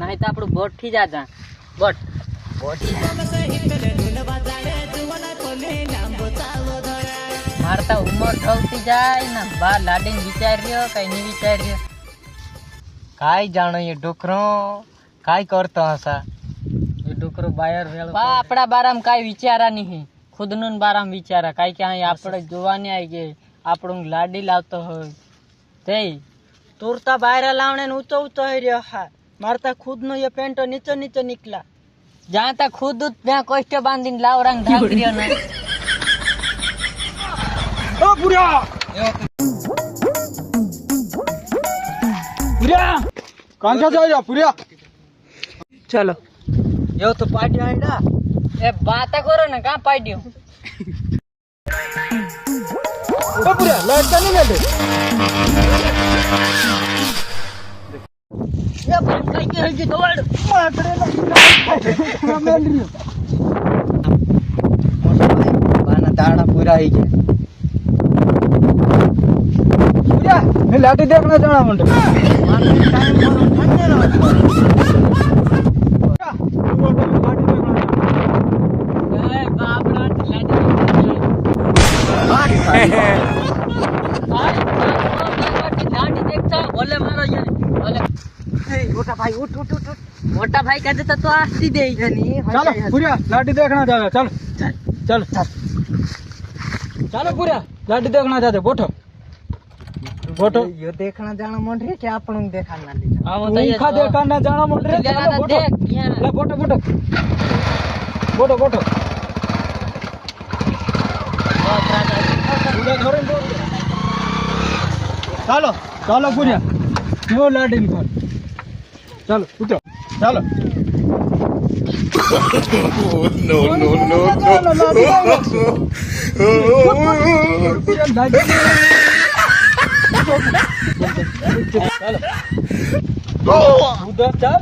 नहीं तो आपड़ू बोट थी जाता बोट मारता उमर थवती जाए ना बार लाडीन विचार रह्यो कई नहीं विचार रह्यो काय जानो ये डोकरो काय करतो हसा ये डोकरो बायर वेल बा आपड़ा बाराम काई विचारा नहीं खुदनुन बाराम विचारा काई के हाई आपड़े जोवानी आई गए आपड़ू लाडी लावतो हो ते तुरता बायर लावने ऊंचो ऊंचो है रह्यो हा मारता खुद नो ये पेंटो नीचे नीचे निकला जहाँ तक खुद ત્યાં કોષ્ટ બાંધીને લાવરાંગ ઢાંકી રહ્યો ને ओ बुरा बुरा कौन सा जाएगा बुरा चलो यो तो पार्टी आईडा ए बात करो ना कहाँ पाड्यो ओ बुरा लाइट का नहीं मिले ये बंद करके हल्दी दौड़ मारे ना मिल रही बाना दाड़ा पूरा ही गया बुरा मैं लाठी देखना जाना मंडे टाइम बोलो ठंडे रहो ए बाप रे लाडी लाडी देखता बोले मारो ये बोले मोटा भाई उठ उठ उठ मोटा भाई कहते तो आस्ती दे नहीं चलो बुरा लाठी देखना जाएगा चल चल चलो बुरा लाठी देखना जाते बोठो बोठो यो देखना जाना मन रे क्या अपन देखना लीजा हां वो उनका देखना जाना मन रे चलो बोठो देख यहाँ ले बोठो बोठो बोठो बोठो बुरा धरे चलो चलो बुरा यो लाठी निकाल चलो उठो चलो no, no, no, उधर चल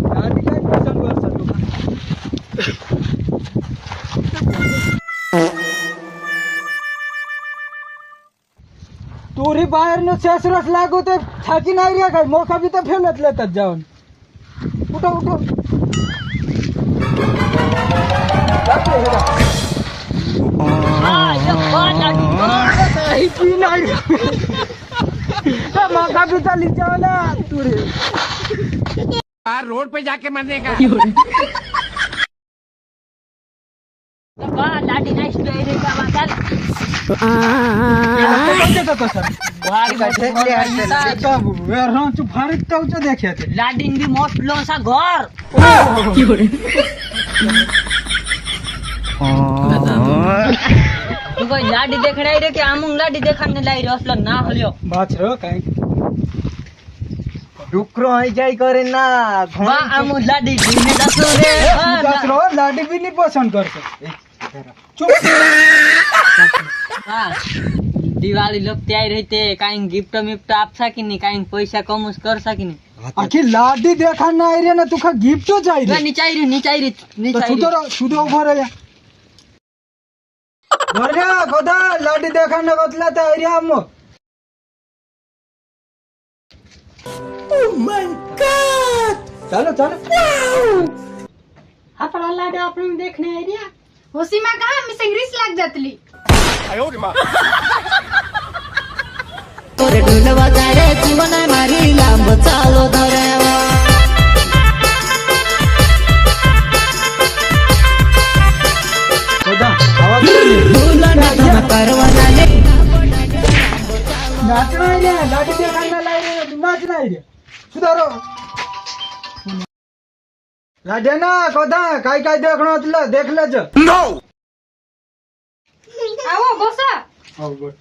गाड़ी का पसंद कर सकते तोरी बाहेर न शेषरस लागू ते थाकी नाही रे काय मोका बी तर फेलत लेतात जाऊन उठो उठो मौका भी चली जाओ ना तुरे रोड पे जाके मरने का लाडी नाइस डे रे का चल देखे थे लाडीन भी मोस्ट लो सा घर तू कोई लाडी देख रही रे कि आमुंग लाडी देखने लाई रे असला ना हलियो बात रो काई डुकरो आई जाई करे ना बा आमु लाडी दिने दसो रे दस रो लाडी भी नहीं पसंद करते चुप हां दिवाली लोग तैयार रहते काई गिफ्ट मिफ्ट आप सकी नहीं काई पैसा कमस कर सकी नहीं आखिर लाडी देखा ना आई रे ना तुका गिफ्ट तो चाहिए नी चाहिए तो सुधो उभो रे बरगा गोदा लाडी देखा ना बतला तो आई रे अम्मो ओ माय गॉड चलो चलो आपला लाडी आपण देखने आई रे होसी में कहा मिस इंग्लिश लाग जातली तोरे ढोल बजारे जीवन मारी लांब चालो धरावा गोदा आवाज ढोल ना धम परवाना ले नाचना आई रे लाडी देखा ना लाई रे नाचना आई रे सुधारो लाडे ना गोदा काय काय देखणो तुला देख लेजो आवो बसा हो बोल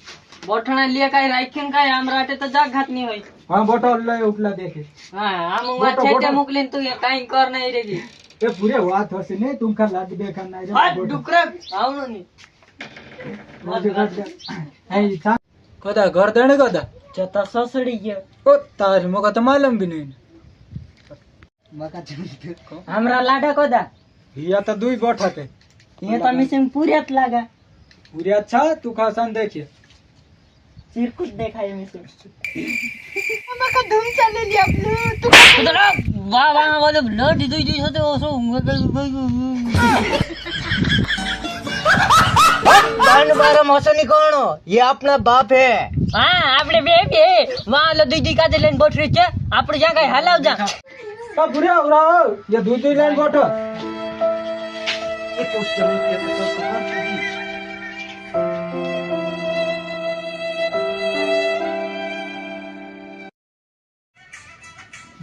बोठना लिए काई राखीन काई आमराटे तो जाग घात नहीं होई हां बोटल ले उठला देखे हां आमुंग बोटो, छेटे बोटो. मुकलीन तू ये काई कर नहीं रेगी ए पूरे वात हसे ने तुमका लाडी देखा ना रे हट डुकरा आवनो नी है था कदा घर देने कदा चता ससड़ी गयो ओ तार मोका तो मालूम भी नहीं मका चली हमरा लाडा कोदा हिया तो दुई बैठते ये तो मिसिंग पूरेत लागा पूरे अच्छा तू खासन देखिए चिरकुट देखाय में से का धूम चले ली आपने तू वाह वाह बोले ब्लड दई दई होते ओसो बान बारम हसनी कौन ये अपना बाप है हां આપણે બે બે વાહ લો દઈ દઈ કાજે લઈને બોઠરી છે આપણે જ્યાં કઈ હલાવ જા बुढ़िया उड़ाओ ये दूध लाइन बैठो ये पोस्टर ये तो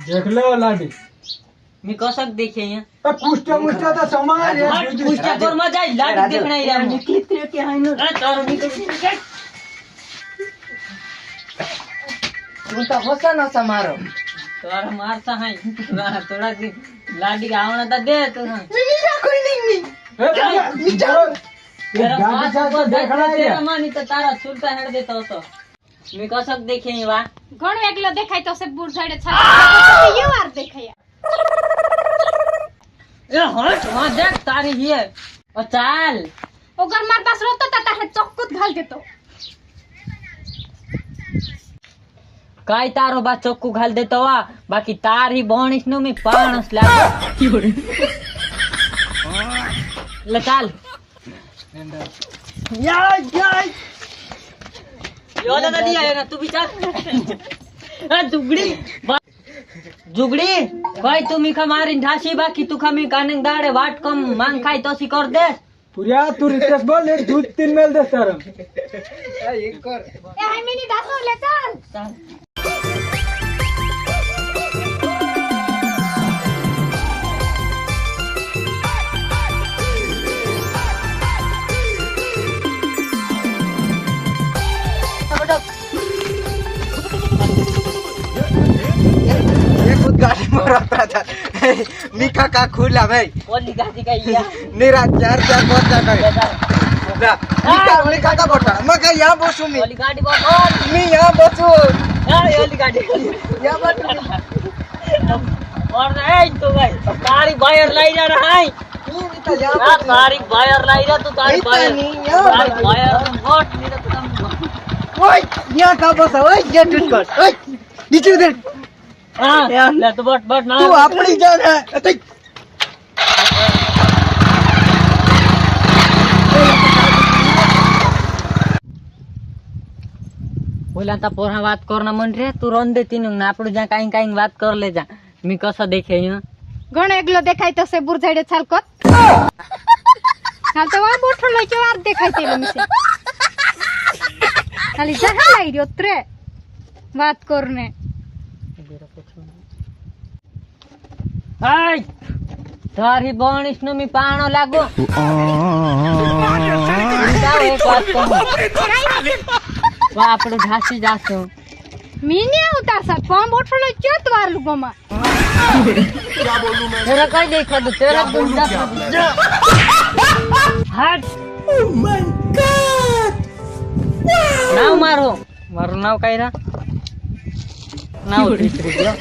देख लो लाडी मी कसक देखे यहाँ पुष्टा मुष्टा तो समाज है पुष्टा पर मजा आई लाडी देखना ही रहा निकलते के है ना तारो निकल तू तो होसा ना समारो तारा मारता है थोड़ा सी लाडी का आवना था दे तो ना तेरा गाड़ी से देखना है तेरा मानी तो तारा छूटा हेड देता हो तो मी कसक देखे ही वा ઘણો એકલો દેખાય તો સે બુર સાઈડે છા ये वार देखाया ए हट वहां देख तारी ये ओ चाल ओगर मार पास रोतो ता ताहे चक्कूत घाल देतो काय तारो बा चक्कू घाल देतो वा बाकी तारी बोणीस नु मी पाणस लागे ले चाल यो दादा दिया है ना तू भी चल जुगड़ी जुगड़ी भाई तू मिखा मारी ढासी बाकी तू खमी काने दाड़े वाट कम मांग खाई तो सी कर दे पुरिया तू रितेश बोल एक दूध 3 मेल दे तारम ए हाय मिनी दासो ले चल ये खुद गाड़ी में रहता था मिका का खुला भाई ओली गाड़ी का या मेरा 4 बहुत जाता है मिका मिका का बोटा मैं क्या यहाँ बसूं मैं ओली गाड़ी बहुत मैं यहाँ बसूं यार ओली गाड़ी यहाँ बसूं और नहीं तो भाई तारी वायर लाई जा रहा है यार तारी वायर लाई जा तू तारी वायर वोट नहीं तो तुम ओए यहाँ का बस ओए ये टूट कर ओए नीचे दे हां ले तो बट ना तू अपनी जान है अते बोला ता पोरा बात करना मन रे तू रोन दे तीन ना आपड़ जा काई काई बात कर ले जा मी कसो देखे यहाँ ઘણો એકલો દેખાય તો સે બુર સાઈડે છાલ કોત હાલ તો વા બોઠો લઈ કે વાર દેખાય તે મિસે ખાલી જહા લઈ રહ્યો ત્રે વાત કરને हाय तारी बोणीस नु मी पाणो लागो जाओ एक बात कहूं वा आपड़ो ढासी जासो मीने उतार सा फॉर्म बोठो लई केत वार लुगोमा तेरा कई देखो तो तेरा गुंडा हट ओ माय गॉड नाव मारो मारो नाव काई रा नाव तीसरी गयो